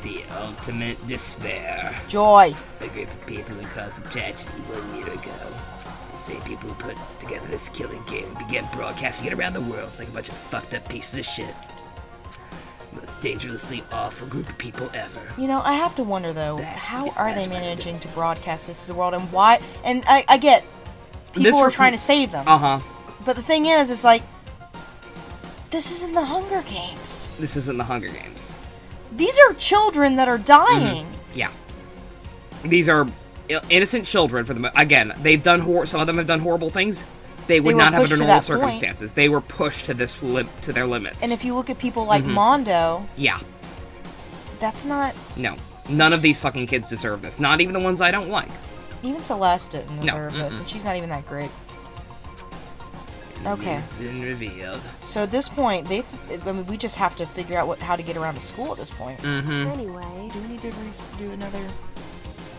The ultimate despair. Joy. A group of people who caused a tragedy 1 year ago. The same people who put together this killing game and began broadcasting it around the world like a bunch of fucked up pieces of shit. Most dangerously awful group of people ever. You know, I have to wonder though, That how is are they that's managing to broadcast this to the world, and why? And I get people are trying to save them. But the thing is, it's like, this isn't the Hunger Games. This isn't the Hunger Games. These are children that are dying. Yeah. These are innocent children for the again, they've done some of them have done horrible things. They would not have under normal circumstances. They were pushed to this to their limits. And if you look at people like Mondo, yeah. That's not... No. None of these fucking kids deserve this. Not even the ones I don't like. Even Celeste didn't deserve this, and she's not even that great. Okay. It's been revealed. So at this point, we just have to figure out how to get around to school at this point. Anyway, Do we need to do another...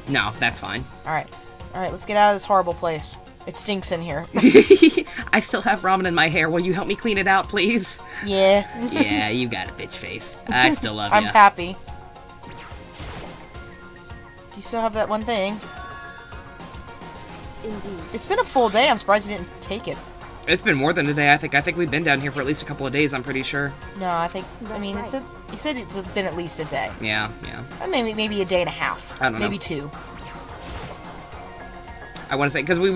No, that's fine. Alright, let's get out of this horrible place. It stinks in here. I still have ramen in my hair. Will you help me clean it out, please? Yeah. Yeah, you got it, bitch face. I still love you. I'm happy. Do you still have that one thing? Indeed. It's been a full day. I'm surprised you didn't take it. It's been more than a day, I think. I think we've been down here for at least a couple of days, I'm pretty sure. No, I think... That's he said it's been at least a day. Yeah. Maybe a day and a half. I don't know. Maybe 2. I want to say, because we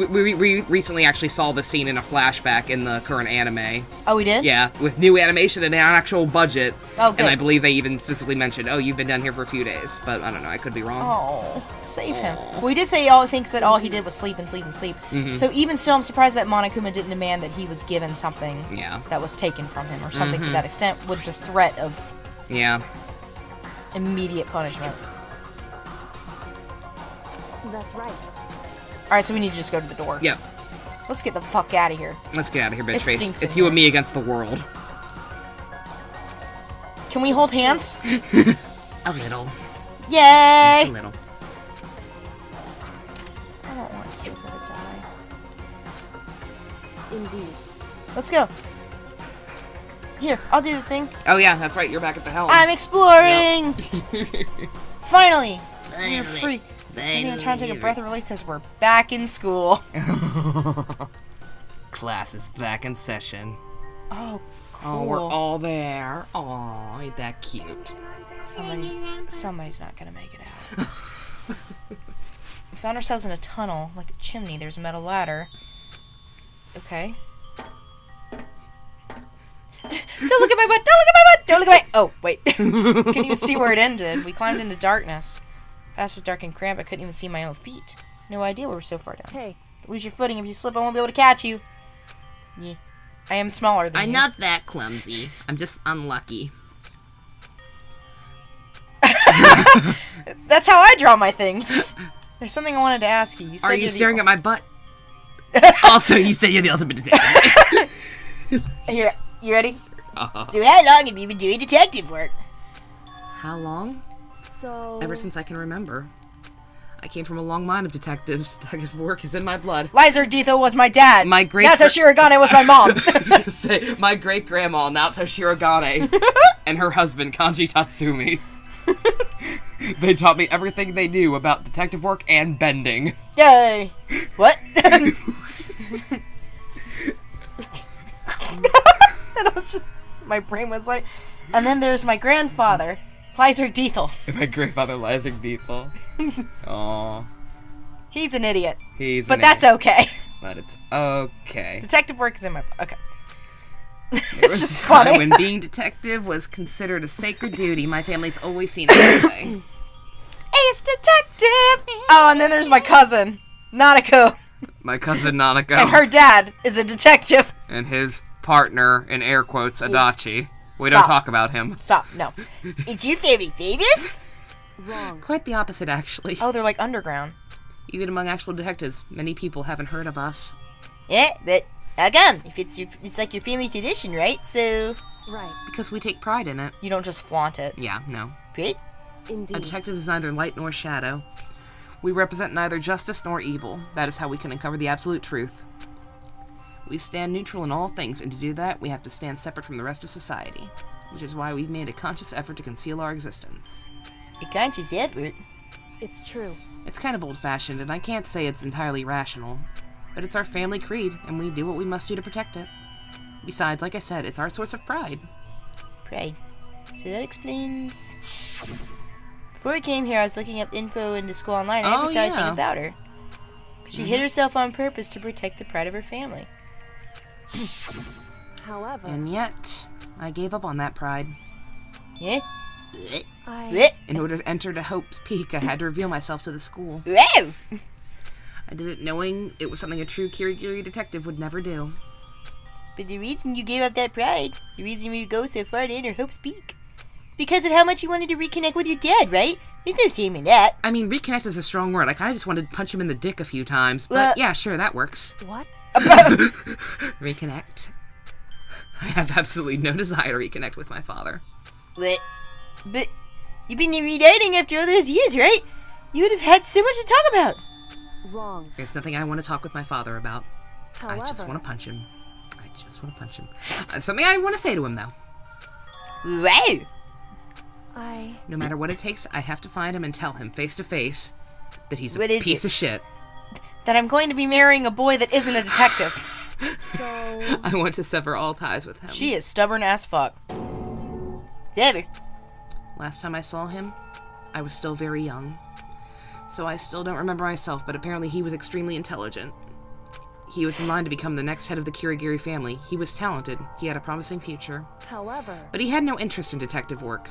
recently actually saw the scene in a flashback in the current anime. Oh, we did? Yeah, with new animation and an actual budget. Oh, good. And I believe they even specifically mentioned, oh, you've been down here for a few days. But I don't know, I could be wrong. Oh, save him. Well, he did say he thinks that all he did was sleep and sleep and sleep. So even still, I'm surprised that Monokuma didn't demand that he was given something that was taken from him, or something to that extent, with the threat of immediate punishment. That's right. Alright, so we need to just go to the door. Yep. Let's get the fuck out of here. Let's get out of here, bitch It face. stinks It's in you here. and me against the world. Can we hold hands? A little. Yay! A little. I don't want Kyoko to die. Indeed. Let's go. Here, I'll do the thing. Oh yeah, that's right, you're back at the helm. I'm exploring! Finally! We're Finally. free. I need time to take a breath of relief because we're back in school. Class is back in session. Oh, cool. Oh, we're all there. Aw, ain't that cute? Somebody's not gonna make it out. We found ourselves in a tunnel, like a chimney. There's a metal ladder. Okay. Don't look at my butt! Don't look at my butt! Don't look at my... Oh, wait. Couldn't even see where it ended. We climbed into darkness. Past was dark and cramped. I couldn't even see my own feet. No idea we were so far down. Hey. Lose your footing. If you slip, I won't be able to catch you. Yeah. I am smaller than you. I'm not that clumsy. I'm just unlucky. That's how I draw my things. There's something I wanted to ask you. Are you staring at my butt? Also, you said you're the ultimate detective. Here, you ready? Uh-huh. So how long have you been doing detective work? How long? So... Ever since I can remember. I came from a long line of detectives. Detective work is in my blood. Lizer Ditho was my dad. My great... Naoto Shirogane was my mom. I was gonna say, my great-grandma, Naoto Shirogane, and her husband, Kanji Tatsumi. They taught me everything they knew about detective work and bending. Yay. What? And I was just... My brain was like... And then there's my grandfather, Lizer Ditho. My grandfather, Liza Beetle. Aww. He's an idiot. But that's okay. But it's okay. Detective work is in my... Okay. There It's was just a time funny. when being detective was considered a sacred duty. My family's always seen it that way. Ace Detective! Oh, and then there's my cousin, Nanako. My cousin Nanako. And her dad is a detective. And his partner, in air quotes, Adachi. We Stop. don't talk about him. Stop, no. Is your family famous? Wrong. Quite the opposite, actually. Oh, they're like underground. Even among actual detectives, many people haven't heard of us. Yeah, but how come? If it's like your family tradition, right? So Right. Because we take pride in it. you don't just flaunt it. Yeah, no. Right? A Indeed. detective is neither light nor shadow. We represent neither justice nor evil. That is how we can uncover the absolute truth. We stand neutral in all things, and to do that, we have to stand separate from the rest of society. Which is why we've made a conscious effort to conceal our existence. A conscious effort. It's true. It's kind of old-fashioned, and I can't say it's entirely rational. But it's our family creed, and we do what we must do to protect it. Besides, like I said, it's our source of pride. Pride. So that explains... Before I came here, I was looking up info into school online. I never saw anything about her. She hid herself on purpose to protect the pride of her family. However... And yet, I gave up on that pride. Yeah? In order to enter to Hope's Peak, I had to reveal myself to the school. Whoa! I did it knowing it was something a true Kirigiri detective would never do. But the reason you gave up that pride, the reason you go so far to enter Hope's Peak, because of how much you wanted to reconnect with your dad, right? There's no shame in that. I mean, reconnect is a strong word. I kind of just wanted to punch him in the dick a few times. But well, yeah, sure, that works. What? Reconnect? I have absolutely no desire to reconnect with my father. But you've been reuniting after all those years, right? You would have had so much to talk about. Wrong. There's nothing I want to talk with my father about. However... I just want to punch him. I have something I want to say to him, though. Wow! No matter what it takes, I have to find him and tell him face to face that he's What a is piece it? of shit. That I'm going to be marrying a boy that isn't a detective. So... I want to sever all ties with him. She is stubborn as fuck. Sever. Last time I saw him, I was still very young. So I still don't remember myself, but apparently he was extremely intelligent. He was in line to become the next head of the Kirigiri family. He was talented. He had a promising future. However... But he had no interest in detective work.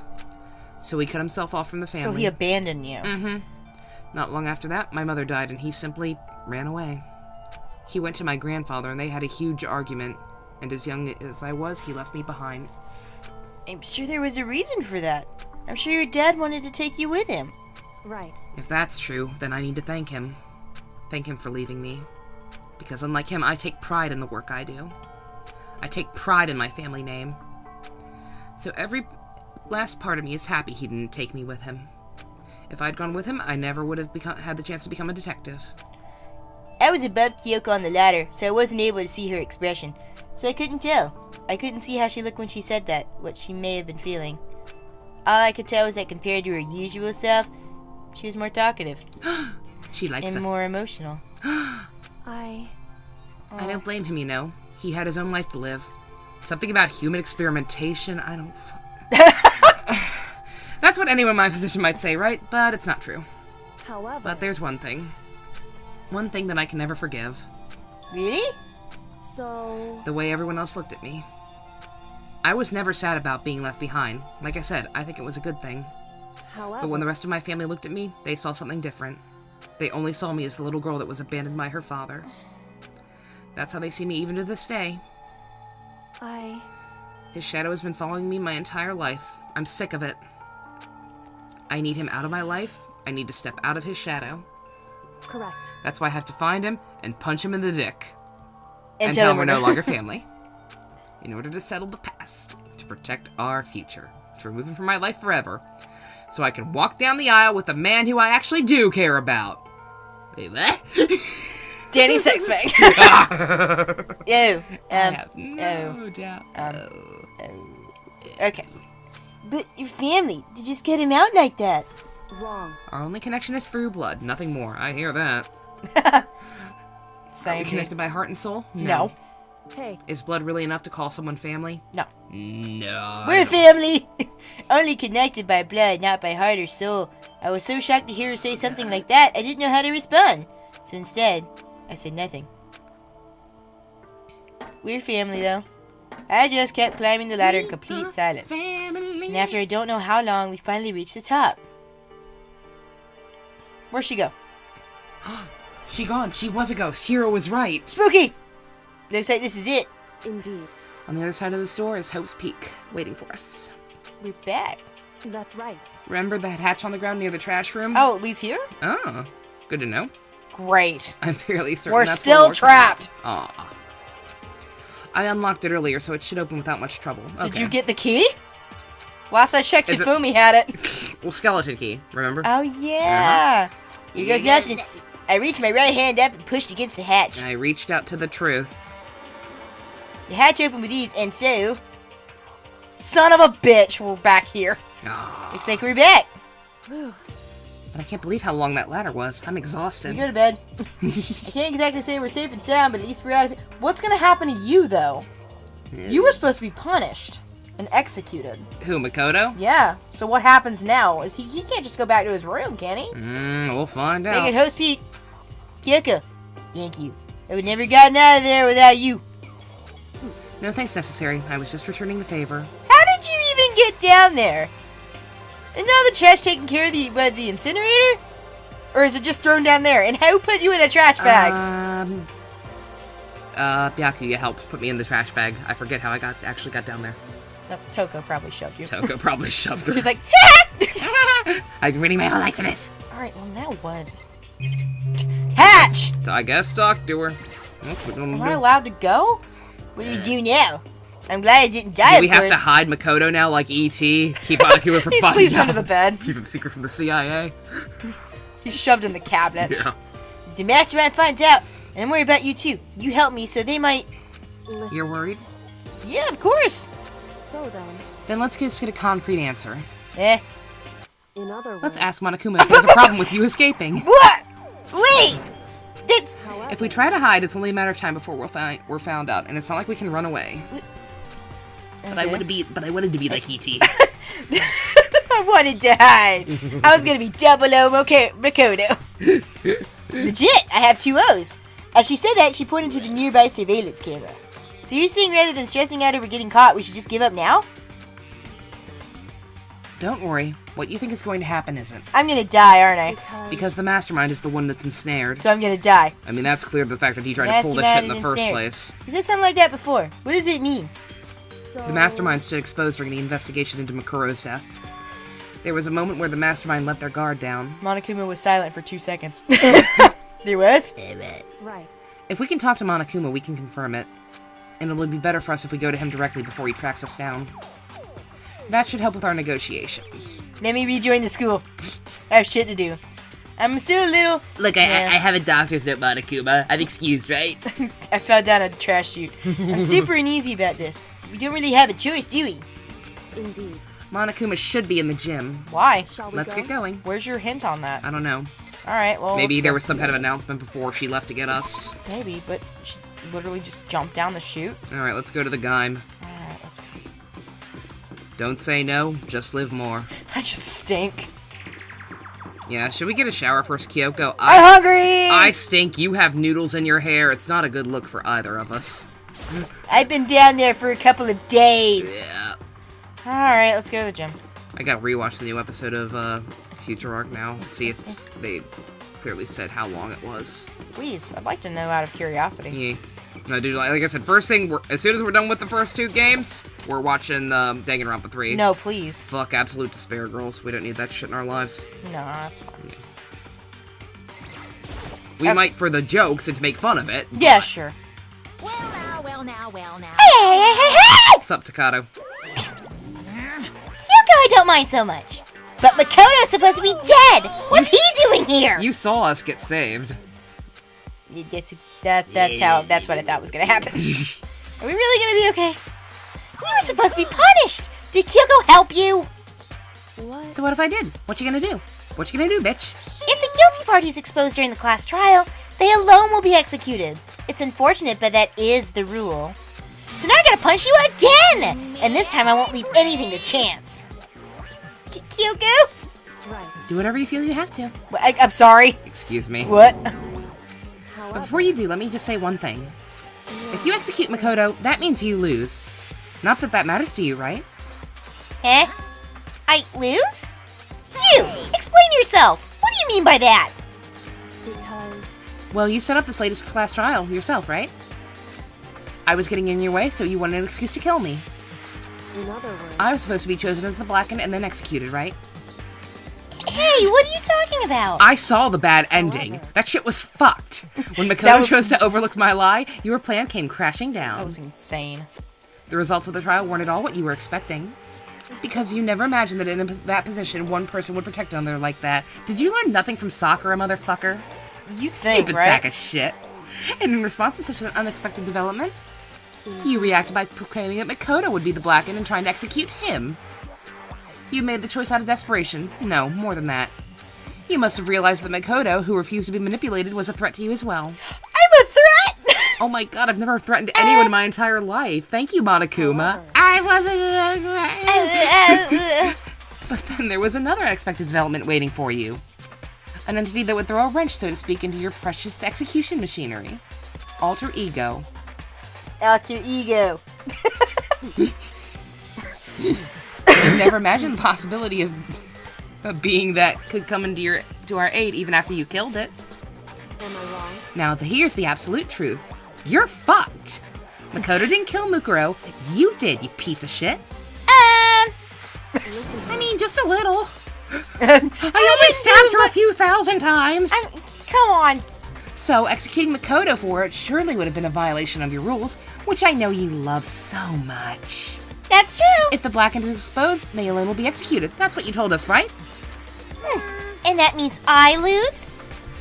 So he cut himself off from the family. So he abandoned you. Mm-hmm. Not long after that, my mother died, and he simply ran away. He went to my grandfather, and they had a huge argument. And as young as I was, he left me behind. I'm sure there was a reason for that. I'm sure your dad wanted to take you with him. Right. If that's true, then I need to thank him. Thank him for leaving me. Because unlike him, I take pride in the work I do. I take pride in my family name. So every last part of me is happy he didn't take me with him. If I'd gone with him, I never would have had the chance to become a detective. I was above Kyoko on the ladder, so I wasn't able to see her expression. So I couldn't tell. I couldn't see how she looked when she said that, what she may have been feeling. All I could tell was that compared to her usual self, she was more talkative. She likes and us. more emotional. I don't blame him, you know. He had his own life to live. Something about human experimentation, I don't... That's what anyone in my position might say, right? But it's not true. However... But there's one thing. One thing that I can never forgive. Really? So... The way everyone else looked at me. I was never sad about being left behind. Like I said, I think it was a good thing. However... But when the rest of my family looked at me, they saw something different. They only saw me as the little girl that was abandoned by her father. That's how they see me even to this day. His shadow has been following me my entire life. I'm sick of it. I need him out of my life. I need to step out of his shadow. Correct. That's why I have to find him and punch him in the dick. And tell him we're no longer family. In order to settle the past. To protect our future. To remove him from my life forever. So I can walk down the aisle with the man who I actually do care about. Wait, what? Danny Sexbag. I have no doubt. Okay. But your family, they just get him out like that. Wrong. Our only connection is through blood, nothing more. I hear that. Same Are we connected by heart and soul? No. Hey. Is blood really enough to call someone family? No. No. We're family! Only connected by blood, not by heart or soul. I was so shocked to hear her say something like that, I didn't know how to respond. So instead, I said nothing. We're family, though. I just kept climbing the ladder in complete silence. Family. And after I don't know how long, we finally reached the top. Where'd she go? She gone. She was a ghost. Hero was right. Spooky! Looks like this is it. Indeed. On the other side of the store is Hope's Peak, waiting for us. We're back. That's right. Remember that hatch on the ground near the trash room? Oh, it leads here? Oh, good to know. Great. I'm fairly certain We're that's still where trapped. Aw. I unlocked it earlier, so it should open without much trouble. Did Okay. you get the key? Last I checked, Is it- Hifumi had it. Well, skeleton key, remember? Oh, yeah. Here goes nothing. I reached my right hand up and pushed against the hatch. And I reached out to the truth. The hatch opened with ease, and so... Son of a bitch, we're back here. Ah. Looks like we're back. But I can't believe how long that ladder was. I'm exhausted. We go to bed. I can't exactly say we're safe and sound, but at least we're out of here. What's gonna happen to you, though? You were supposed to be punished and executed. Who, Makoto? Yeah. So what happens now? Is he can't just go back to his room, can he? We'll find out. Make it host Pete. Kyoko. Thank you. I would never gotten out of there without you. No thanks necessary. I was just returning the favor. How did you even get down there? And now the trash taken care of by the incinerator? Or is it just thrown down there? And who put you in a trash bag? Byakuya helped put me in the trash bag. I forget how I actually got down there. No, Toko probably shoved you. Toko probably shoved her. He's like, I've been waiting my whole life for this. Alright, well now what? Hatch! I guess talk to her. That's what Am I allowed to go? What do we do now? I'm glad I didn't die, Do we have to hide Makoto now like E.T.? Keep Monokuma from He finding sleeps out. under the bed. Keep him secret from the CIA. He's shoved in the cabinets. Yeah. If the mastermind finds out, and I'm worried about you too. You help me, so they might... Listen. You're worried? Yeah, of course. So Then let's just get a concrete answer. Eh. in other words, Let's ask Monokuma if there's a problem with you escaping. What? Wait! That's... however, If we try to hide, it's only a matter of time before we're found out, and it's not like we can run away. But I wanted to be like E.T. I wanted to hide. I was gonna be double O Makoto. Legit, I have 2 O's. As she said that, she pointed to the nearby surveillance camera. So you're saying rather than stressing out over getting caught, we should just give up now? Don't worry. What you think is going to happen isn't. I'm gonna die, aren't I? Because the mastermind is the one that's ensnared. So I'm gonna die. I mean, that's clear the fact that he tried to pull this shit in the first place. You said something like that before. What does it mean? so The mastermind stood exposed during the investigation into Makuro's death. There was a moment where the mastermind let their guard down. Monokuma was silent for 2 seconds. There was? Right. If we can talk to Monokuma, we can confirm it. And it'll be better for us if we go to him directly before he tracks us down. That should help with our negotiations. Let me rejoin the school. I have shit to do. I'm still a little... Look, I have a doctor's note, Monokuma. I'm excused, right? I fell down a trash chute. I'm super uneasy about this. We don't really have a choice, do we? Indeed. Monokuma should be in the gym. Why? Shall we Let's go? get going. Where's your hint on that? I don't know. Alright, well... Maybe let's there go. was some kind of announcement before she left to get us. Maybe, but she literally just jumped down the chute. Alright, let's go to the Gaim. Alright, let's go. Don't say no, just live more. I just stink. Yeah, should we get a shower first, Kyoko? I'm hungry! I stink, you have noodles in your hair. It's not a good look for either of us. I've been down there for a couple of days. Yeah. Alright, let's go to the gym. I gotta rewatch the new episode of Future Arc now to see if they clearly said how long it was. Please, I'd like to know out of curiosity. Yeah. No, dude, like I said, first thing, as soon as we're done with the first 2 games, we're watching Danganronpa 3. No, please. Fuck absolute despair, girls. We don't need that shit in our lives. No, that's fine. We might for the jokes and to make fun of it. Yeah, sure. Well now. Hey! Sup, Takato. Kyoko I don't mind so much. But Makoto's supposed to be dead! What's he doing here? You saw us get saved. That's what I thought was gonna happen. Are we really gonna be okay? You were supposed to be punished! Did Kyoko help you? What? So what if I did? What you gonna do? What you gonna do, bitch? If the guilty party is exposed during the class trial, they alone will be executed. It's unfortunate, but that is the rule. So now I gotta punish you again! And this time I won't leave anything to chance. Kyoko? Right. Do whatever you feel you have to. I'm sorry. Excuse me. What? But However, before you do, let me just say one thing. If you execute Makoto, that means you lose. Not that that matters to you, right? Huh? I lose? You! Explain yourself! What do you mean by that? because Well, you set up this latest class trial yourself, right? I was getting in your way, so you wanted an excuse to kill me. in other words, I was supposed to be chosen as the Blackened and then executed, right? Hey, what are you talking about? I saw the bad ending. That shit was fucked. When That Makoto was- chose to overlook my lie, your plan came crashing That down. was insane. The results of the trial weren't at all what you were expecting. Because you never imagined that in that position, one person would protect another like that. Did you learn nothing from Sakura, motherfucker? You'd think, Stupid right? sack of shit. And in response to such an unexpected development, you reacted by proclaiming that Makoto would be the Blackened and trying to execute him. You made the choice out of desperation. No, more than that. You must have realized that Makoto, who refused to be manipulated, was a threat to you as well. I'm a threat! Oh my god, I've never threatened anyone in my entire life. Thank you, Monokuma. I wasn't... But then there was another unexpected development waiting for you. An entity that would throw a wrench, so to speak, into your precious execution machinery. Alter ego. Alter ego. You never imagined the possibility of a being that could come into to our aid even after you killed it. Am I wrong? Now, here's the absolute truth. You're fucked. Makoto didn't kill Mukuro. You did, you piece of shit. Listen to I me. mean, just a little. I only stabbed her a few thousand times. Come on. So, executing Makoto for it surely would have been a violation of your rules, which I know you love so much. That's true. If the Blackened is exposed, they alone will be executed. That's what you told us, right? And that means I lose?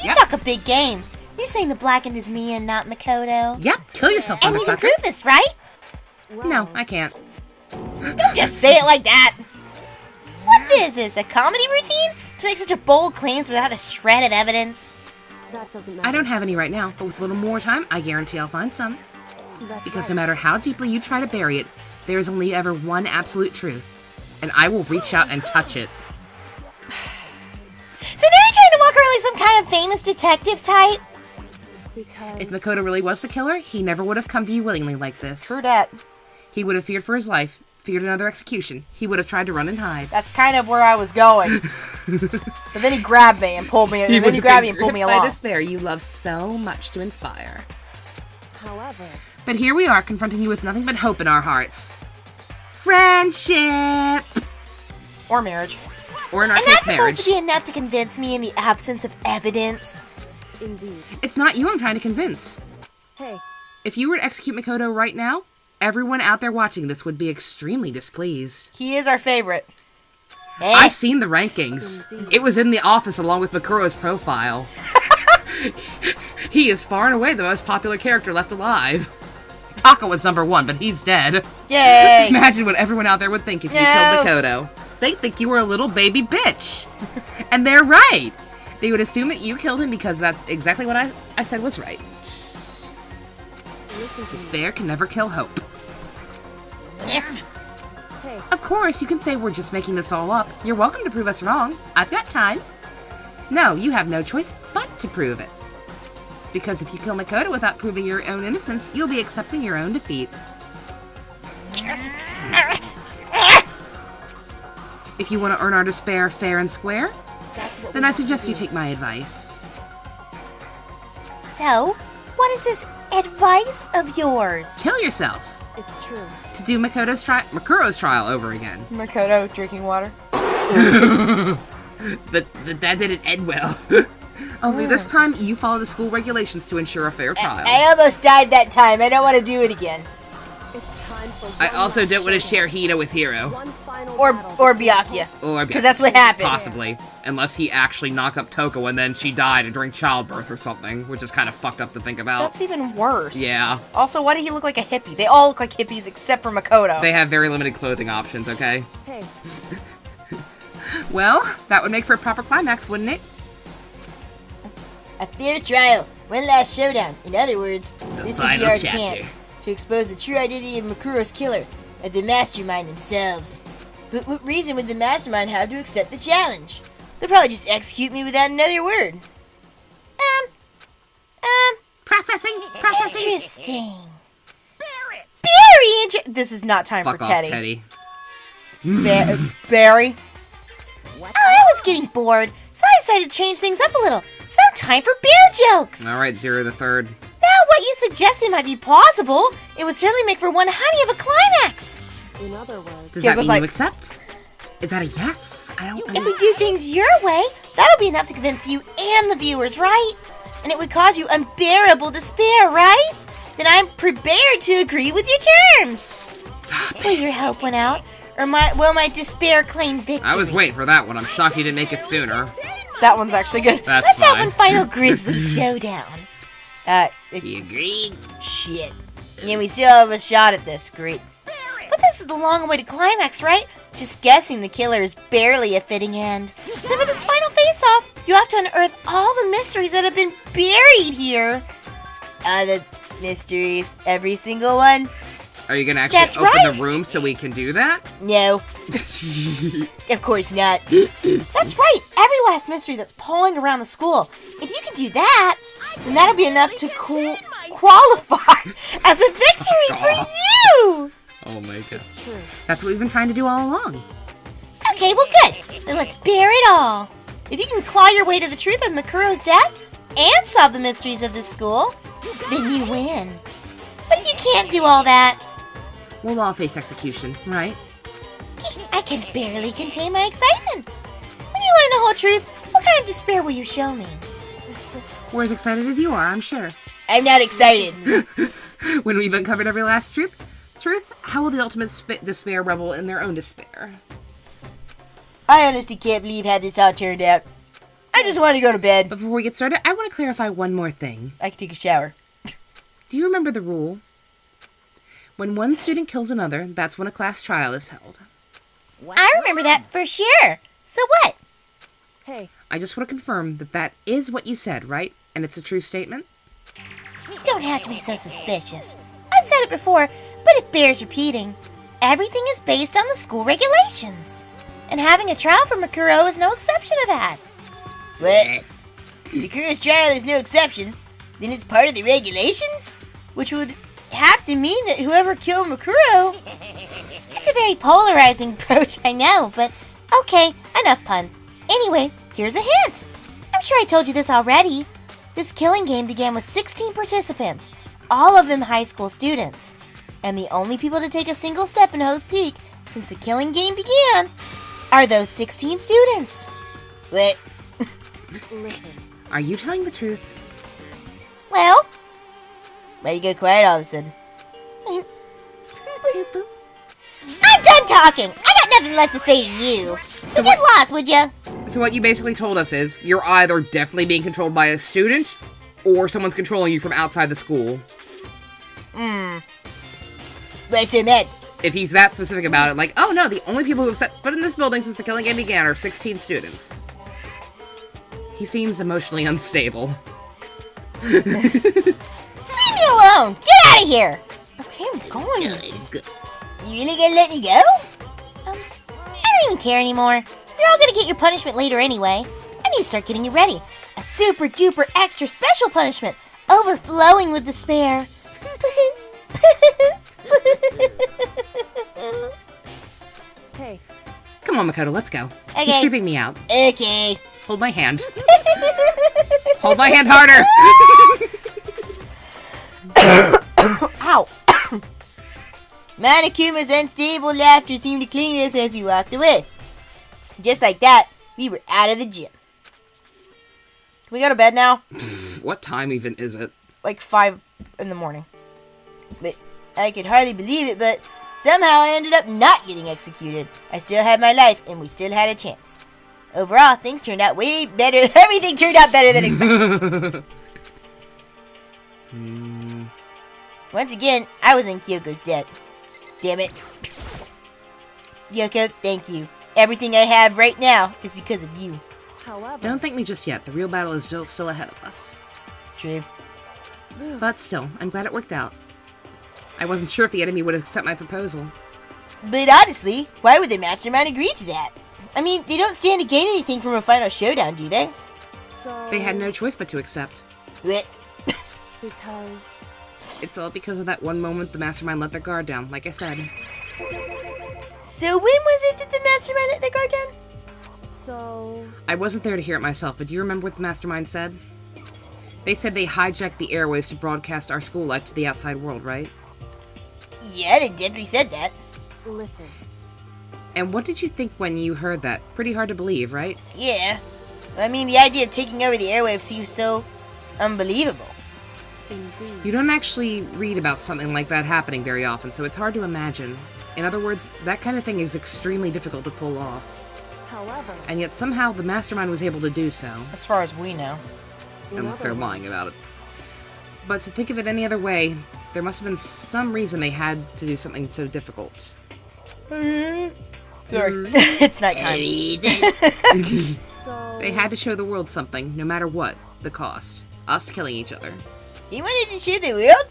You Yep. talk a big game. You're saying the Blackened is me and not Makoto. Yep, kill yourself, And you can motherfucker. prove this, right? Well, No, I can't. Don't just say it like that. What is this, a comedy routine? To make such a bold claims without a shred of evidence? that doesn't matter. I don't have any right now, but with a little more time, I guarantee I'll find some. That's Because right. no matter how deeply you try to bury it, there is only ever one absolute truth. And I will reach out and touch it. So now you're trying to walk around like some kind of famous detective type? Because If Makoto really was the killer, he never would have come to you willingly like this. True that. He would have feared for his life, feared another execution. He would have tried to run and hide. That's kind of where I was going. But then he grabbed me and pulled me. And then he grabbed me and pulled me By along. despair, you love so much to inspire. however, But here we are, confronting you with nothing but hope in our hearts. Friendship! Or marriage. Or in our And case, that's marriage. supposed to be enough to convince me in the absence of evidence. indeed. It's not you I'm trying to convince. Hey, If you were to execute Makoto right now, everyone out there watching this would be extremely displeased. He is our favorite. Eh? I've seen the rankings. It was in the office along with Makuro's profile. He is far and away the most popular character left alive. Taka was number 1, but he's dead. Yay! Imagine what everyone out there would think if you No. killed Makoto. They'd think you were a little baby bitch. And they're right. They would assume that you killed him because that's exactly what I said was right. listen to me. Despair can never kill hope. Hey, Of course, you can say we're just making this all up. You're welcome to prove us wrong. I've got time. No, you have no choice but to prove it. Because if you kill Makoto without proving your own innocence, you'll be accepting your own defeat. If you want to earn our despair fair and square, that's what then we I have to suggest you do. take my advice. So, what is this advice of yours? Kill yourself It's true. to do Makuro's trial over again. Makoto drinking water. But that didn't end well. Only this time, you follow the school regulations to ensure a fair trial. I almost died that time. I don't want to do it again. It's time for I one also last don't want to share showdown. Hina with Hiro. One final Or battle. Byakuya. Or Because that's what happened. Possibly. Unless he actually knocked up Toko and then she died during childbirth or something, which is kind of fucked up to think about. That's even worse. Yeah. Also, why did he look like a hippie? They all look like hippies except for Makoto. They have very limited clothing options, okay? Hey, Well, that would make for a proper climax, wouldn't it? A fair trial. One last showdown. In other words, this would final be our chapter. chance to expose the true identity of Makuro's killer and the mastermind themselves. But what reason would the mastermind have to accept the challenge? They'll probably just execute me without another word. Processing! Interesting. Very This is not time Fuck for off, Teddy. Teddy. Barry. Oh, I was getting bored, so I decided to change things up a little. So time for bear jokes. Alright, Zero the Third. Now, what you suggested might be plausible. It would certainly make for one honey of a climax. in other words, Does Yeah, that it was mean you like- accept? Is that a yes? I don't If we do things your way, that'll be enough to convince you and the viewers, right? And it would cause you unbearable despair, right? Then I'm prepared to agree with your terms. Will your help win out, or will my despair claim victory? I was waiting for that one. I'm shocked you didn't make it sooner. That one's actually good. That's Let's have fine. one final grisly showdown. He agreed. Shit. Yeah, we still have a shot at this, great. But this is the long-awaited climax, right? Just guessing the killer is barely a fitting end. So for this final face-off, you have to unearth all the mysteries that have been buried here. The mysteries, every single one. Are you gonna actually open the room so we can do that? No. Of course not. That's right, every last mystery that's pawing around the school. If you can do that, then that'll be enough to qualify as a victory for you! Oh my god. That's what we've been trying to do all along. Okay, well good. Then let's bear it all. If you can claw your way to the truth of Makuro's death and solve the mysteries of this school, then you win. But if you can't do all that, we'll all face execution, right? I can barely contain my excitement. When you learn the whole truth, what kind of despair will you show me? We're as excited as you are, I'm sure. I'm not excited. When we've uncovered every last truth, how will the ultimate despair revel in their own despair? I honestly can't believe how this all turned out. I just want to go to bed. But before we get started, I want to clarify one more thing. I can take a shower. Do you remember the rule? When one student kills another, that's when a class trial is held. I remember that for sure. So what? Hey. I just want to confirm that that is what you said, right? And it's a true statement? You don't have to be so suspicious. I've said it before, but it bears repeating. Everything is based on the school regulations. And having a trial for Makuro is no exception to that. What? Makuro's trial is no exception? Then it's part of the regulations? Which would have to mean that whoever killed Makuro... It's a very polarizing approach, I know, but okay, enough puns. Anyway, here's a hint. I'm sure I told you this already. This killing game began with 16 participants, all of them high school students. And the only people to take a single step in Ho's Peak since the killing game began are those 16 students. What? Listen. Are you telling the truth? Well? Why you go quiet all of a sudden? I'm done talking! I got nothing left to say to you. So get lost, would ya? So what you basically told us is, you're either definitely being controlled by a student, or someone's controlling you from outside the school. Why so mad? If he's that specific about it, like, oh no, the only people who have set foot in this building since the killing game began are 16 students. He seems emotionally unstable. Leave me alone! Get out of here! Okay, I'm going. Just, you really gonna let me go? I don't even care anymore. You're all gonna get your punishment later anyway. I need to start getting you ready. A super duper extra special punishment, overflowing with despair. Hey. Come on, Makoto, let's go. Okay. He's creeping me out. Okay. Hold my hand. Hold my hand harder! Ow. Monokuma's unstable laughter seemed to cling to us as we walked away. Just like that, we were out of the gym. Can we go to bed now? What time even is it? Like 5 in the morning. But I could hardly believe it, but somehow I ended up not getting executed. I still had my life, and we still had a chance. Overall, things turned out way better. Everything turned out better than expected. Once again, I was in Kyoko's debt. Damn it. Kyoko, thank you. Everything I have right now is because of you. However, Don't thank me just yet. The real battle is still ahead of us. True. But still, I'm glad it worked out. I wasn't sure if the enemy would accept my proposal. But honestly, why would the mastermind agree to that? I mean, they don't stand to gain anything from a final showdown, do they? so They had no choice but to accept. What? because It's all because of that one moment the mastermind let their guard down, like I said. So when was it that the mastermind let their guard down? so I wasn't there to hear it myself, but do you remember what the mastermind said? They said they hijacked the airwaves to broadcast our school life to the outside world, right? Yeah, they definitely said that. listen. And what did you think when you heard that? Pretty hard to believe, right? Yeah. I mean, the idea of taking over the airwaves seems so unbelievable. Indeed. You don't actually read about something like that happening very often, so it's hard to imagine. In other words, that kind of thing is extremely difficult to pull off. However, And yet somehow the mastermind was able to do so. As far as we know. Unless they're lying about it. But to think of it any other way, there must have been some reason they had to do something so difficult. Sorry. It's nighttime. So They had to show the world something, no matter what the cost. Us killing each other. You wanted to show the world?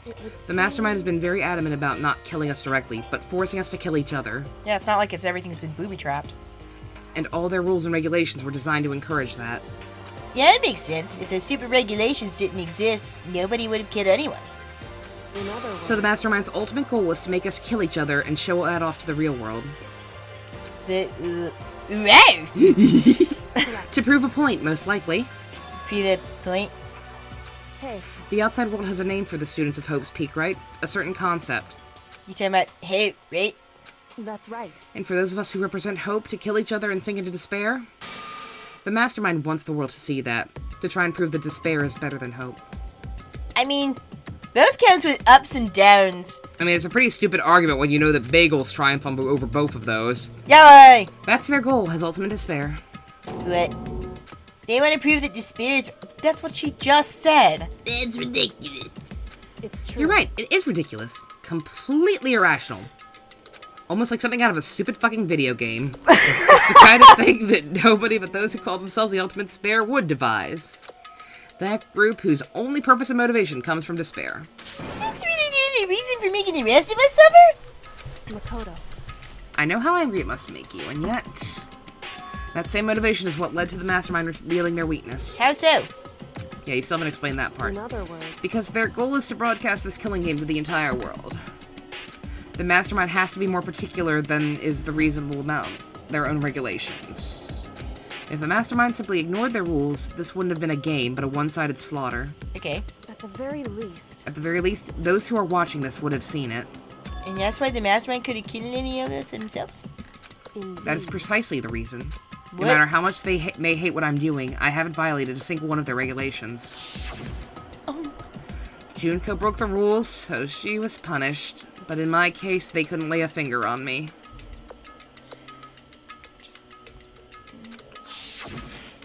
it would The mastermind has been very adamant about not killing us directly, but forcing us to kill each other. Yeah, it's not like everything's been booby-trapped. And all their rules and regulations were designed to encourage that. Yeah, it makes sense. If those stupid regulations didn't exist, nobody would have killed anyone. In other words, So the mastermind's ultimate goal was to make us kill each other and show that off to the real world. But, right! To prove a point, most likely. Prove a point. hey, The outside world has a name for the students of Hope's Peak, right? A certain concept. You talking about hope, right? that's right. And for those of us who represent hope to kill each other and sink into despair, the mastermind wants the world to see that, to try and prove that despair is better than hope. I mean, both counts with ups and downs. I mean, it's a pretty stupid argument when you know that bagels triumph over both of those. Yay! That's their goal, as ultimate despair. What? They want to prove that despair is... That's what she just said. That's ridiculous. It's true. You're right, it is ridiculous. Completely irrational. Almost like something out of a stupid fucking video game. It's the kind of thing that nobody but those who call themselves the ultimate despair would devise. That group whose only purpose and motivation comes from despair. That's really the only reason for making the rest of us suffer? Makoto. I know how angry it must make you, and yet... that same motivation is what led to the mastermind revealing their weakness. How so? Yeah, you still haven't explained that part. In other words, Because their goal is to broadcast this killing game to the entire world. The mastermind has to be more particular than is the reasonable amount, their own regulations. If the mastermind simply ignored their rules, this wouldn't have been a game, but a one-sided slaughter. Okay. at the very least, At the very least, those who are watching this would have seen it. And that's why the mastermind could have killed any of us themselves? indeed. That is precisely the reason. What? No matter how much they may hate what I'm doing, I haven't violated a single one of their regulations. Oh. Junko broke the rules, so she was punished. But in my case, they couldn't lay a finger on me.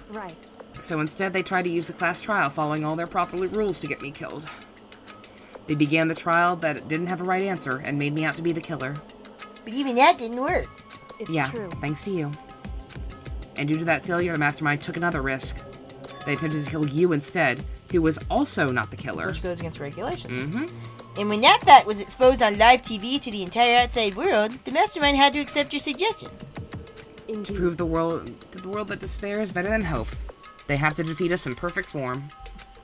Right. So instead, they tried to use the class trial, following all their proper rules to get me killed. They began the trial that didn't have a right answer, and made me out to be the killer. But even that didn't work. It's Yeah, true. thanks to you. And due to that failure, the mastermind took another risk. They attempted to kill you instead, who was also not the killer. Which goes against regulations. Mm-hmm. And when that fact was exposed on live TV to the entire outside world, the mastermind had to accept your suggestion. Indeed. To prove to the world that despair is better than hope, they have to defeat us in perfect form.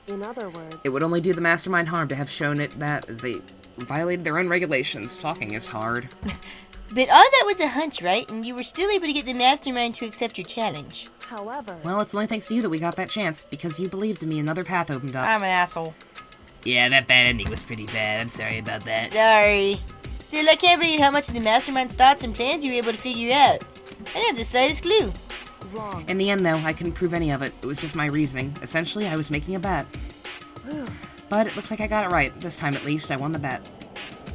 In other words, It would only do the mastermind harm to have shown it that, as they violated their own regulations. Talking is hard. But all that was a hunch, right? And you were still able to get the mastermind to accept your challenge. however, Well, it's only thanks to you that we got that chance, because you believed in me, another path opened up. I'm an asshole. Yeah, that bad ending was pretty bad. I'm sorry about that. Sorry. Still, I can't believe how much of the mastermind's thoughts and plans you were able to figure out. I didn't have the slightest clue. wrong. In the end, though, I couldn't prove any of it. It was just my reasoning. Essentially, I was making a bet. But it looks like I got it right. This time, at least, I won the bet.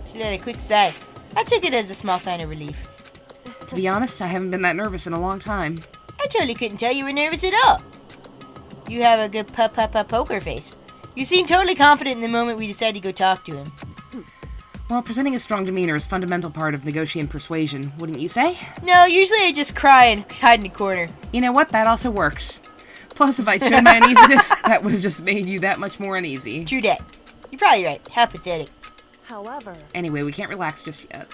She let a quick sigh. I took it as a small sign of relief. To be honest, I haven't been that nervous in a long time. I totally couldn't tell you were nervous at all. You have a good poker face. You seemed totally confident in the moment we decided to go talk to him. Well, presenting a strong demeanor is a fundamental part of negotiating persuasion, wouldn't you say? No, usually I just cry and hide in a corner. You know what? That also works. Plus, if I'd shown my uneasiness, that would have just made you that much more uneasy. True that. You're probably right. How pathetic. However, Anyway, we can't relax just yet.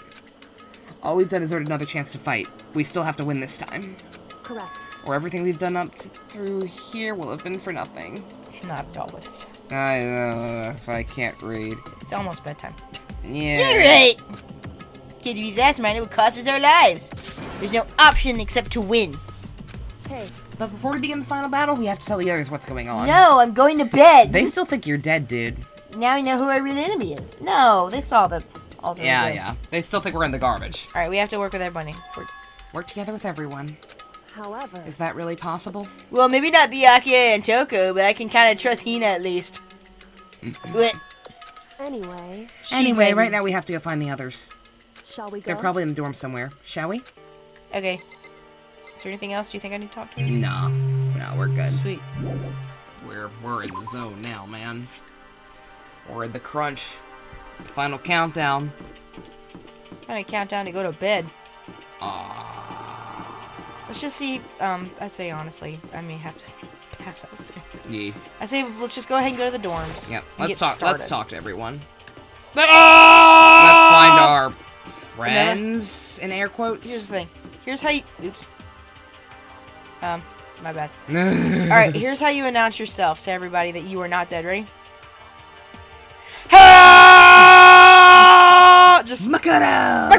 All we've done is earned another chance to fight. We still have to win this time. correct. Or everything we've done through here will have been for nothing. It's not at all, but I know, if I can't read. it's almost bedtime. Yeah. You're right. Kid, to be that smart, it would cost us our lives. There's no option except to win. Hey, But before we begin the final battle, we have to tell the others what's going on. No, I'm going to bed. They still think you're dead, dude. Now I know who our real enemy is. No, they saw the alternate Yeah, way. yeah. They still think we're in the garbage. All right, we have to work with everybody. Work together with everyone. however, Is that really possible? Well, maybe not Byakuya and Toko, but I can kind of trust Hina at least. What? anyway, Anyway, baby. right now we have to go find the others. shall we go? They're probably in the dorm somewhere. Shall we? Okay. Is there anything else? Do you think I need to talk to? No. No, we're good. Sweet. We're in the zone now, man. We're in the crunch. Final countdown. I'm gonna count down to go to bed. Aww. Let's just see. I'd say honestly, I may have to pass out soon. Yeah. I say let's just go ahead and go to the dorms. Yep. and Let's get talk. started. Let's talk to everyone. Let's find our friends in air quotes. Here's the thing. Here's how you. Oops. My bad. All right. Here's how you announce yourself to everybody that you are not dead. Ready? Just Makoto.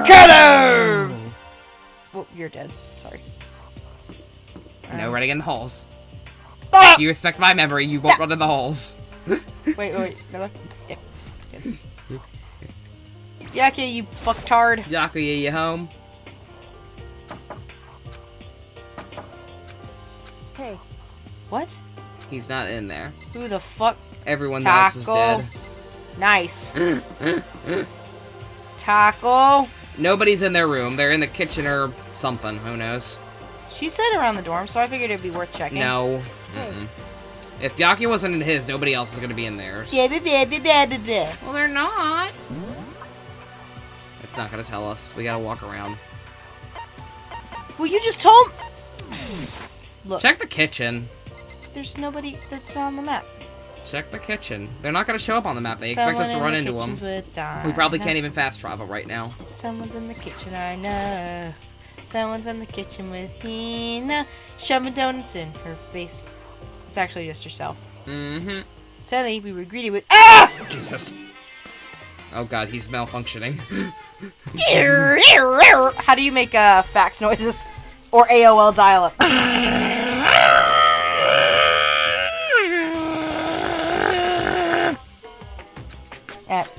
Well, you're dead. Sorry. No running in the holes. Ah! If you respect my memory, you won't run in the holes. Wait. No. Yeah. Yaki, you fucktard. Yakuya, you home? Hey, What? He's not in there. Who the fuck? Everyone else is dead. Nice. Taco. Nobody's in their room. They're in the kitchen or something. Who knows? She said around the dorm, so I figured it'd be worth checking. No. If Yaki wasn't in his, nobody else is going to be in theirs. Well, Well, they're not. It's not going to tell us. We got to walk around. you just told. Look, Check the kitchen. there's nobody that's on the map. Check the kitchen. They're not going to show up on the map. They expect us to run into them. We probably can't even fast travel right now. Someone's in the kitchen, I know. Someone's in the kitchen with me now. Shoving donuts in her face. It's actually just herself. Mm-hmm. Suddenly, we were greeted with Jesus. Oh god, he's malfunctioning. How do you make fax noises? Or AOL dial-up?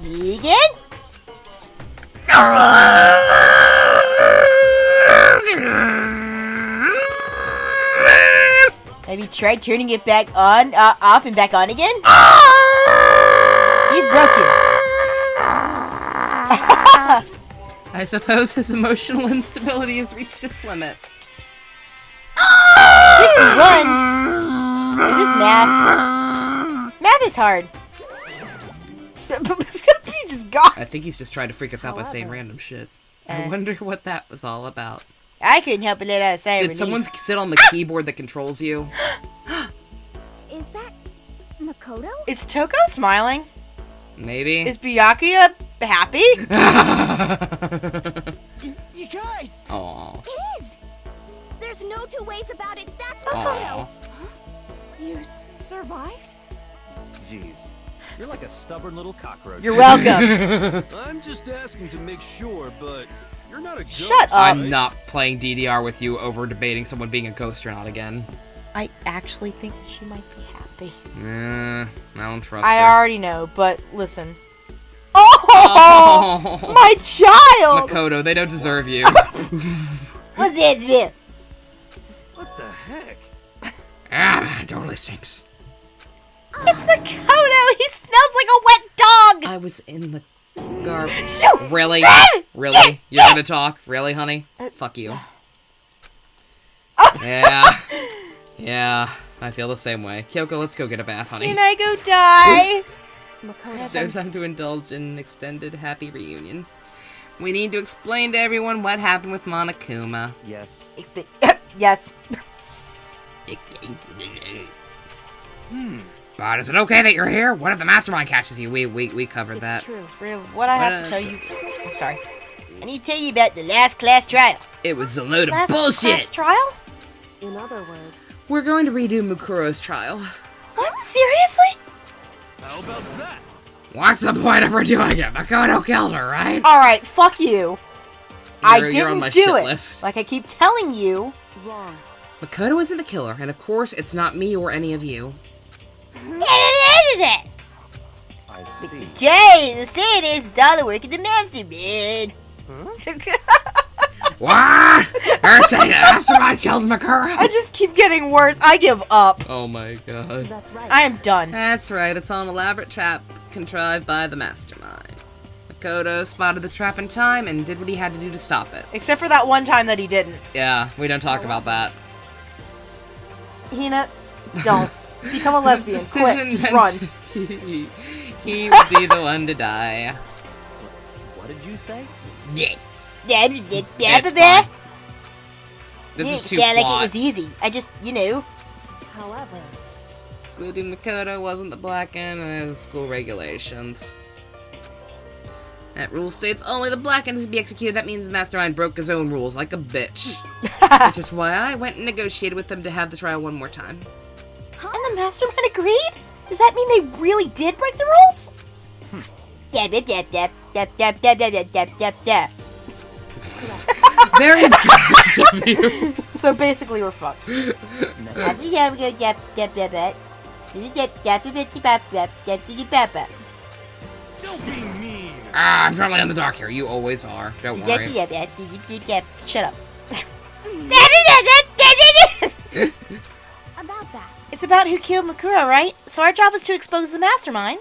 Vegan? Have you tried turning it back on, off and back on again? He's broken. I suppose his emotional instability has reached its limit. 61? Is this math? Math is hard. He just got. I think he's just trying to freak us out by saying random shit. I Uh. wonder what that was all about. I couldn't help but let out a sigh of Did relief. someone sit on the keyboard that controls you? is that Makoto? Is Toko smiling? Maybe. Is Byakuya happy? You guys! Aww. It is! There's no two ways about it. That's Aww. Makoto! You survived? Jeez, you're like a stubborn little cockroach. You're welcome. I'm just asking to make sure, but you're not a ghost. Shut up. I'm not playing DDR with you over debating someone being a ghost or not again. I actually think she might be happy. I don't trust I her. already know, but listen. Oh, my child! Makoto, they don't deserve you. What's that smell? What the heck? Totally stinks. It's Makoto! He smells like a wet dog! I was in the garbage. Shoot! Really? Really? You're gonna talk? Really, honey? Fuck you. Yeah. Yeah, I feel the same way. Kyoko, let's go get a bath, honey. Can I go die? It's no time to indulge in an extended happy reunion. We need to explain to everyone what happened with Monokuma. Yes. Yes. But is it okay that you're here? What if the mastermind catches you? We covered that. It's true. Real, what I have to tell you. I'm sorry. I need to tell you about the last class trial. It was a load of Last bullshit. class trial? In other words, We're going to redo Mukuro's trial. What? Seriously? How about that? What's the point if we're doing it? Makoto killed her, right? Alright, fuck you. I You're didn't on my do shit it. list. Like I keep telling you. wrong. Makoto isn't the killer, and of course, it's not me or any of you. I see. Jay, the saying is it's all the work of the mastermind. What? Her saying the mastermind killed Makura? I just keep getting worse. I give up. Oh my god. That's right. I am done. That's right, it's all an elaborate trap contrived by the mastermind. Makoto spotted the trap in time and did what he had to do to stop it. Except for that one time that he didn't. Yeah, we don't talk about that. Hina, don't. Become a lesbian. Quit. Just run. He would be the one to die. What did you say? Yeah. It's It's fine. This You is too sound plot. like it was easy. I just, However, Including Makoto wasn't the black end of school regulations. That rule states only the black end is to be executed. That means the mastermind broke his own rules like a bitch. Which is why I went and negotiated with them to have the trial one more time. And the mastermind agreed? Does that mean they really did break the rules? Very intelligent of you. So basically, we're fucked. Don't be mean. I'm totally in the dark here. You always are. Don't worry. Shut up. about that. It's about who killed Makura, right? So our job is to expose the mastermind.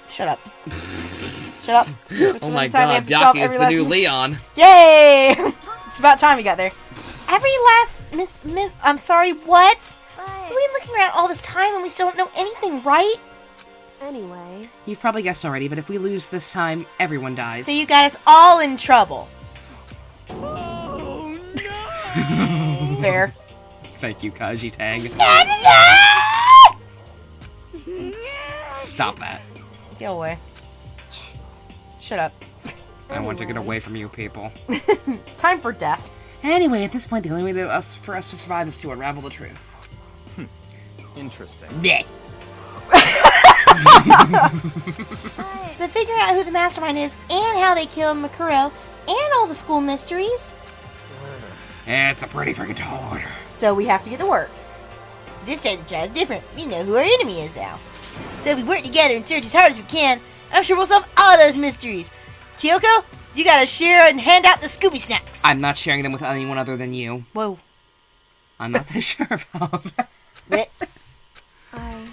Shut up. Shut up. Oh my god, Yaki is the new Leon. Yay! It's about time we got there. Every last miss. I'm sorry. What? But We've been looking around all this time and we still don't know anything, right? anyway, You've probably guessed already, but if we lose this time, everyone dies. So you got us all in trouble. Oh no! Fair. Thank you, Kaji Tang. Stop that. Go away. Shut up. I want to get away from you people. Time for death. Anyway, at this point, the only way for us to survive is to unravel the truth. Interesting. Blech. But figuring out who the mastermind is and how they killed Makuro and all the school mysteries. It's a pretty freaking tall order. So we have to get to work. This time the trial's different. We know who our enemy is now. So if we work together and search as hard as we can, I'm sure we'll solve all those mysteries. Kyoko, you gotta share and hand out the Scooby snacks. I'm not sharing them with anyone other than you. Whoa. I'm not so sure about that. What? I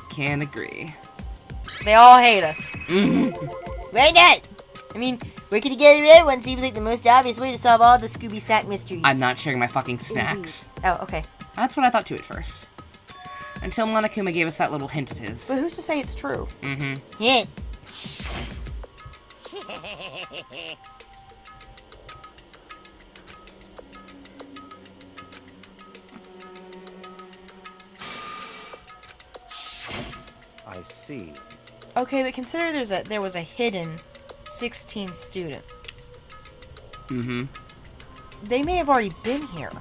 Can't agree. They all hate us. Why not? I mean, working together with everyone seems like the most obvious way to solve all the Scooby snack mysteries. I'm not sharing my fucking snacks. Oh, okay. That's what I thought too at first. Until Monokuma gave us that little hint of his. But who's to say it's true? Hint. I see. Okay, but consider there was a hidden 16th student. They may have already been here.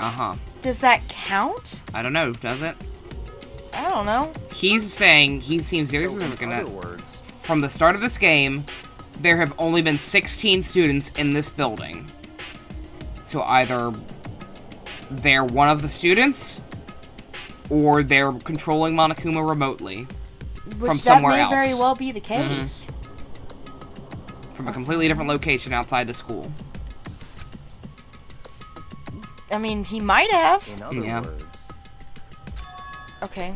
Uh-huh. Does that count? I don't know, does it? I don't know. He's saying, he seems very So specific in in other that words, from the start of this game, there have only been 16 students in this building. So either they're one of the students, or they're controlling Monokuma remotely. Which From somewhere that may else. very well be the case. From a completely different location outside the school. I mean, he might have. in other Yeah. words, Okay.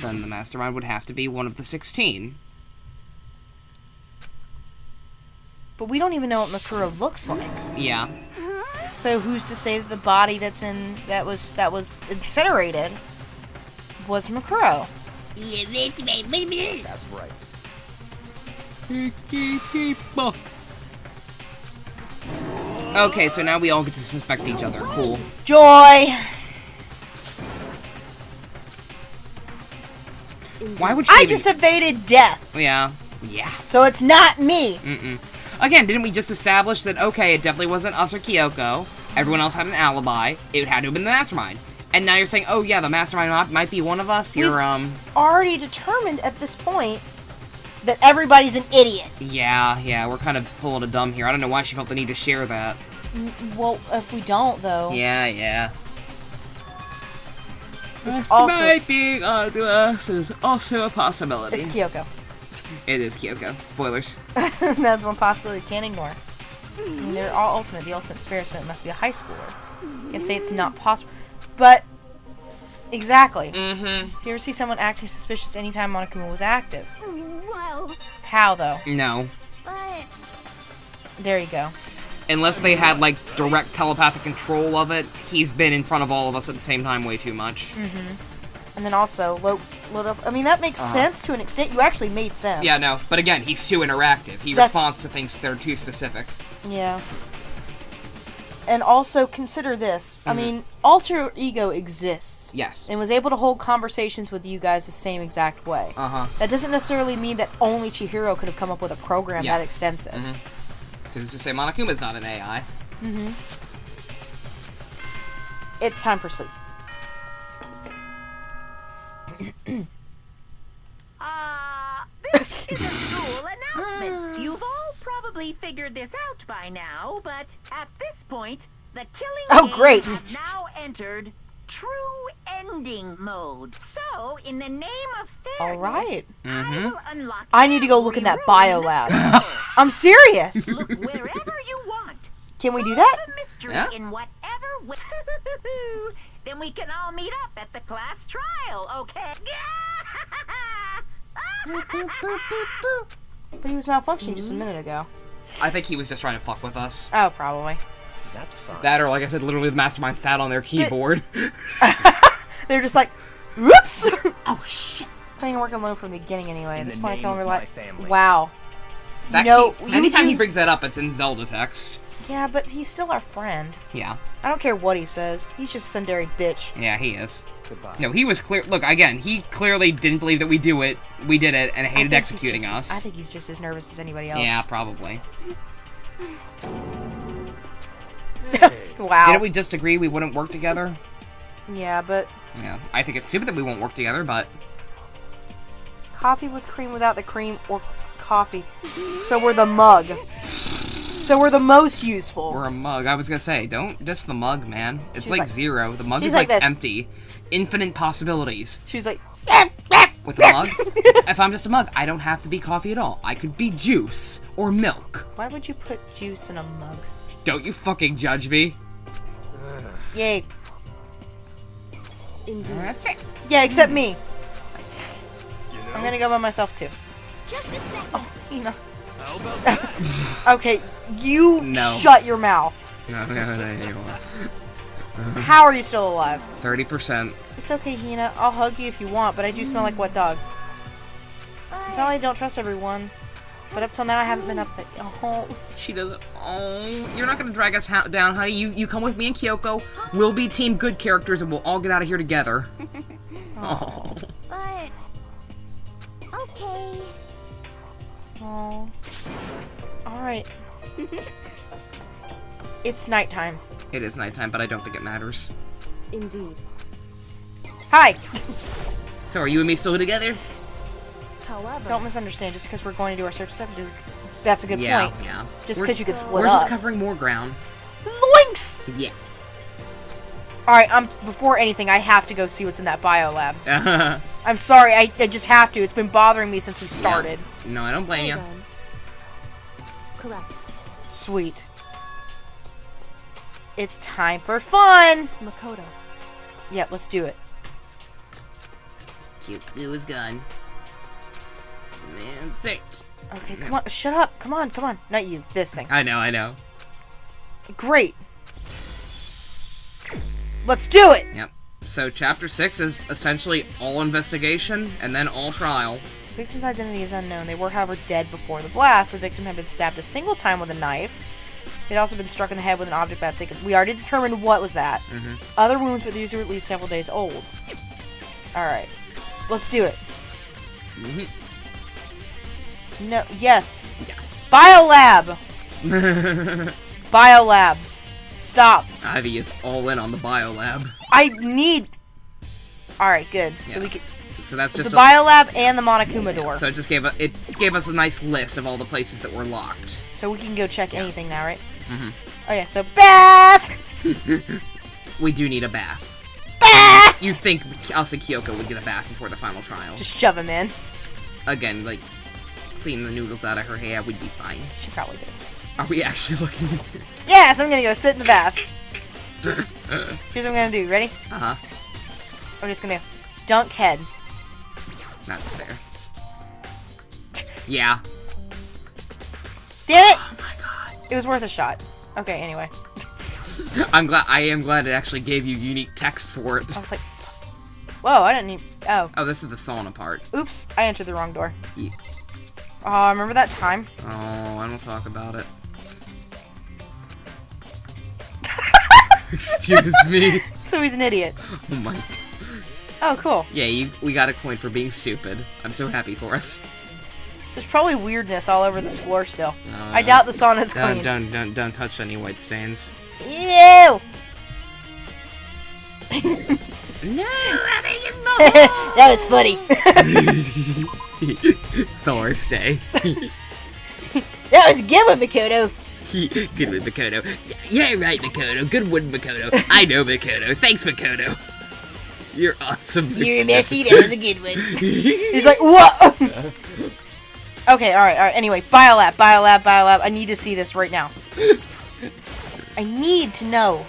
Then the mastermind would have to be one of the 16. But we don't even know what Makuro looks like. Yeah. So who's to say that the body that was incinerated was Makuro? that's right. Okay, so now we all get to suspect each other. Cool. Joy! Why would she I even- just evaded death, Yeah. Yeah. so it's not me. Again, didn't we just establish that, okay, it definitely wasn't us or Kyoko. Everyone else had an alibi. It had to have been the mastermind. And now you're saying, oh yeah, the mastermind might be one of us. You're, Already determined at this point that everybody's an idiot. yeah, we're kind of pulling a dumb here. I don't know why she felt the need to share that. Well, if we don't, though, Yeah. it's also Might be us is also a possibility. it's Kyoko. It is Kyoko. Spoilers. That's one possibility you can't ignore. I mean, they're all ultimate. The ultimate spirit, so it must be a high schooler. You can say it's not possible, but exactly. You ever see someone acting suspicious anytime Monokuma was active? well, How though? No. but There you go. Unless they had, like, direct telepathic control of it, he's been in front of all of us at the same time way too much. And then also, I mean, that makes sense to an extent. You actually made sense. Yeah, no. But again, he's too interactive. He That's- responds to things that are too specific. Yeah. and also consider this. I mean, alter ego exists. Yes. And was able to hold conversations with you guys the same exact way. That doesn't necessarily mean that only Chihiro could have come up with a program that extensive. So who's to say Monokuma's not an AI? It's time for sleep. This is a school announcement. You've all probably figured this out by now, but at this point, the killing game great. has now entered true ending mode. So, in the name of fairness, All right. I will unlock I need to go look in that every bio room lab. in the I'm serious. Look wherever you want. Can we do that? The mystery Yeah. in whatever way. Then we can all meet up at the class trial, okay? But he was malfunctioning just a minute ago. I think he was just trying to fuck with us. Oh, probably. That's fine. That, or like I said, literally the mastermind sat on their keyboard. They're just like, whoops! Oh, shit. Playing working alone from the beginning anyway. In This the point I name can of only my like, family. wow. That No, keeps, you anytime do- he brings that up, it's in Zelda text. Yeah, but he's still our friend. Yeah. I don't care what he says. He's just a tsundere bitch. Yeah, he is. Goodbye. No, he was clear. Look, again, he clearly didn't believe that we did it, and I hated think he's executing just- us. I think he's just as nervous as anybody else. Yeah, probably. Wow. Didn't we just agree we wouldn't work together? Yeah, but Yeah. I think it's stupid that we won't work together, but... coffee with cream without the cream, or coffee. So we're the mug. So we're the most useful. We're a mug. I was gonna say, don't diss the mug, man. It's like, like- zero. The mug she's is like like this. empty. Infinite possibilities. She was like, With a mug? If I'm just a mug, I don't have to be coffee at all. I could be juice or milk. why would you put juice in a mug? Don't you fucking judge me. Yay. That's it. Yeah, except me. I'm gonna go by myself too. Just a second. Hina. Okay, you No. shut your mouth. No. How are you still alive? 30%. It's okay, Hina. I'll hug you if you want, but I do smell like wet dog. It's not like I don't trust everyone. But up till now, I haven't been up that. Oh. She doesn't. Oh, you're not gonna drag us down, honey. You come with me and Kyoko. We'll be team good characters, and we'll all get out of here together. Oh. But okay. Oh. Alright. It's nighttime. It is nighttime, but I don't think it matters. Indeed. Hi! So are you and me still together? However, Don't misunderstand, just because we're going to do our search stuff, that's a good Yeah, point. yeah. Just We're- because you could split We're up. just covering more ground. Zoinks! Yeah. Alright, before anything, I have to go see what's in that bio lab. I'm sorry, I just have to. It's been bothering me since we started. No, I don't blame you. then. Correct. Sweet. It's time for fun! Makoto. Yep, let's do it. Kyoko is gone. Man, search. Okay, come on, shut up. Come on. Not you, this thing. I know. Great. Let's do it! Yep. So chapter 6 is essentially all investigation and then all trial. The victim's identity is unknown. They were, however, dead before the blast. The victim had been stabbed a single time with a knife. They'd also been struck in the head with an object bad thing. We already determined what was that. Other wounds, but these are at least several days old. Alright. Let's do it. No, yes. Yeah. Biolab! Biolab. Stop. Ivy is all in on the biolab. I need... Alright, good. So Yeah. we could... So that's The just biolab and the Monokuma door. So it just gave us a nice list of all the places that were locked. So we can go check anything now, right? Oh yeah, so bath! We do need a bath. Bath! You'd think us and Kyoko would get a bath before the final trial. Just shove him in. Again, like, clean the noodles out of her hair, we'd be fine. She probably did. Are we actually looking? Yes, I'm gonna go sit in the bath. Here's what I'm gonna do. Ready? Uh-huh. I'm just gonna dunk head. That's fair. Yeah. Damn it! Oh my god. It was worth a shot. Okay, anyway. I am glad it actually gave you unique text for it. I was like, whoa, I didn't need... Oh. Oh, this is the sauna part. Oops, I entered the wrong door. Yeah. Oh, remember that time? Oh, I don't talk about it. Excuse me. So he's an idiot. Oh my. Oh, cool. Yeah, we got a coin for being stupid. I'm so happy for us. There's probably weirdness all over this floor still. I doubt the sauna's clean. Don't touch any white stains. Ew! No, That was funny. Thor, stay. That was a good one, Makoto. Good one, Makoto. Yeah, right, Makoto. Good one, Makoto. I know, Makoto. Thanks, Makoto. You're awesome. You're messy. That was a good one. He's like, what? Okay, alright. Anyway, biolab. I need to see this right now. I need to know